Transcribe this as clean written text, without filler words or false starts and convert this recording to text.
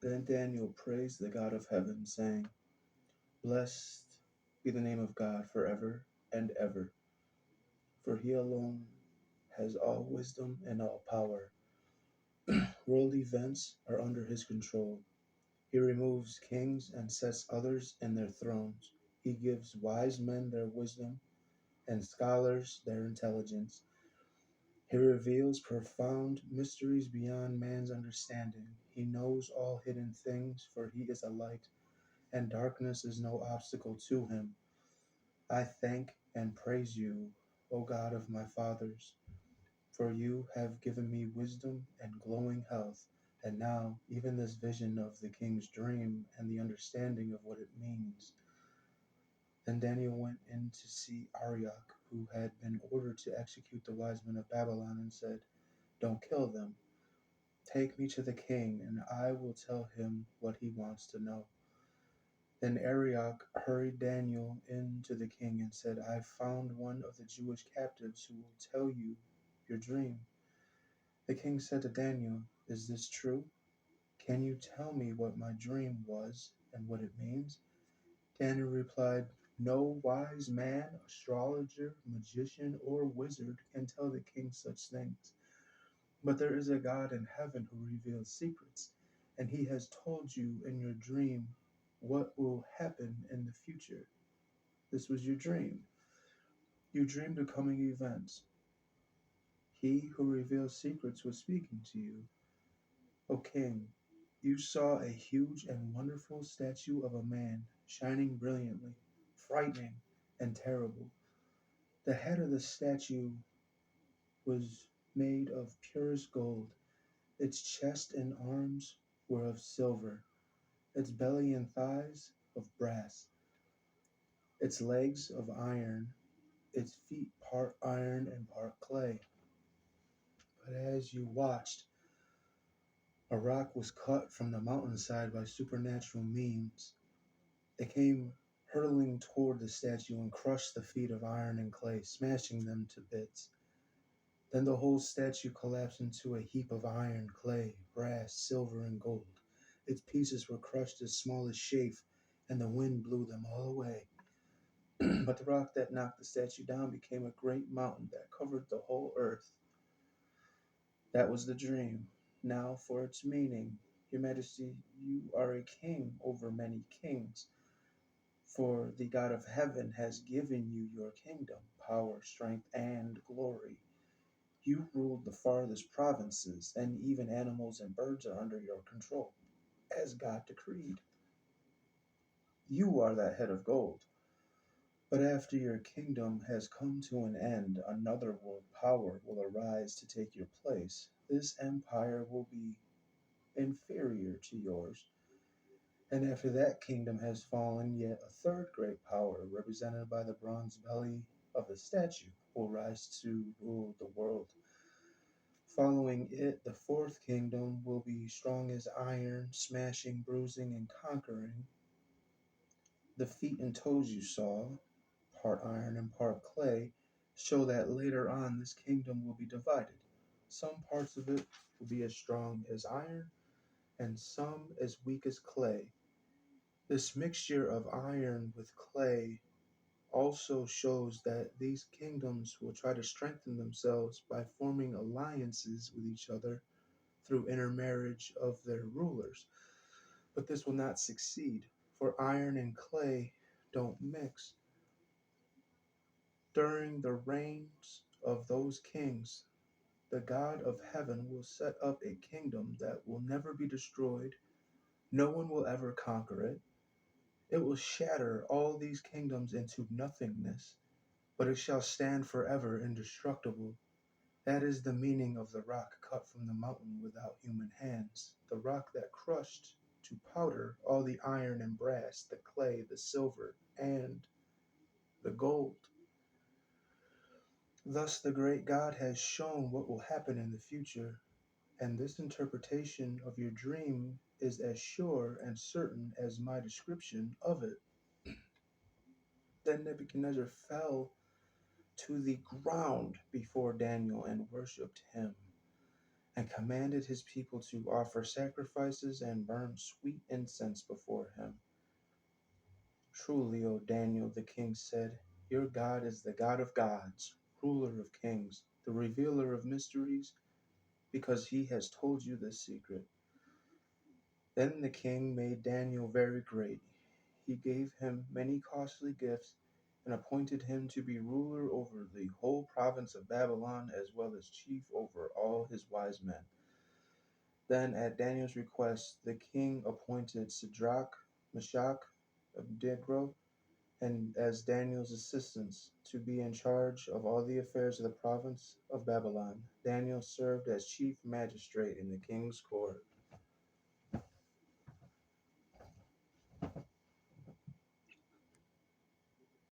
Then Daniel praised the God of heaven, saying, Blessed be the name of God forever and ever, for he alone has all wisdom and all power. World events are under his control. He removes kings and sets others in their thrones. He gives wise men their wisdom and scholars their intelligence. He reveals profound mysteries beyond man's understanding. He knows all hidden things, for he is a light, and darkness is no obstacle to him. I thank and praise you, O God of my fathers, for you have given me wisdom and glowing health, and now even this vision of the king's dream and the understanding of what it means. Then Daniel went in to see Arioch, who had been ordered to execute the wise men of Babylon, and said, Don't kill them. Take me to the king, and I will tell him what he wants to know. Then Arioch hurried Daniel in to the king and said, I have found one of the Jewish captives who will tell you your dream. The king said to Daniel, Is this true? Can you tell me what my dream was and what it means? Daniel replied, No wise man, astrologer, magician, or wizard can tell the king such things. But there is a God in heaven who reveals secrets, and he has told you in your dream what will happen in the future. This was your dream. You dreamed of coming events. He who reveals secrets was speaking to you. O king, you saw a huge and wonderful statue of a man, shining brilliantly, frightening, and terrible. The head of the statue was made of purest gold. Its chest and arms were of silver, its belly and thighs of brass, its legs of iron, its feet part iron and part clay. But as you watched, a rock was cut from the mountainside by supernatural means. It came hurtling toward the statue and crushed the feet of iron and clay, smashing them to bits. Then the whole statue collapsed into a heap of iron, clay, brass, silver, and gold. Its pieces were crushed as small as chaff, and the wind blew them all away. But the rock that knocked the statue down became a great mountain that covered the whole earth. That was the dream. Now for its meaning. Your Majesty, you are a king over many kings, for the God of heaven has given you your kingdom, power, strength, and glory. You ruled the farthest provinces, and even animals and birds are under your control, as God decreed. You are that head of gold. But after your kingdom has come to an end, another world power will arise to take your place. This empire will be inferior to yours. And after that kingdom has fallen, yet a third great power, represented by the bronze belly of the statue, will rise to rule the world. Following it, the fourth kingdom will be strong as iron, smashing, bruising, and conquering. The feet and toes you saw, part iron and part clay, show that later on this kingdom will be divided. Some parts of it will be as strong as iron, and some as weak as clay. This mixture of iron with clay also shows that these kingdoms will try to strengthen themselves by forming alliances with each other through intermarriage of their rulers. But this will not succeed, for iron and clay don't mix. During the reigns of those kings, the God of heaven will set up a kingdom that will never be destroyed. No one will ever conquer it. It will shatter all these kingdoms into nothingness, but it shall stand forever indestructible. That is the meaning of the rock cut from the mountain without human hands, the rock that crushed to powder all the iron and brass, the clay, the silver, and the gold. Thus, the great God has shown what will happen in the future, and this interpretation of your dream is as sure and certain as my description of it. Then Nebuchadnezzar fell to the ground before Daniel and worshipped him. and commanded his people to offer sacrifices and burn sweet incense before him. Truly, O Daniel, the king said, your God is the God of gods, ruler of kings, the revealer of mysteries, because he has told you this secret. Then the king made Daniel very great. He gave him many costly gifts and appointed him to be ruler over the whole province of Babylon, as well as chief over all his wise men. Then, at Daniel's request, the king appointed Shadrach, Meshach, Abednego, and as Daniel's assistants to be in charge of all the affairs of the province of Babylon. Daniel served as chief magistrate in the king's court.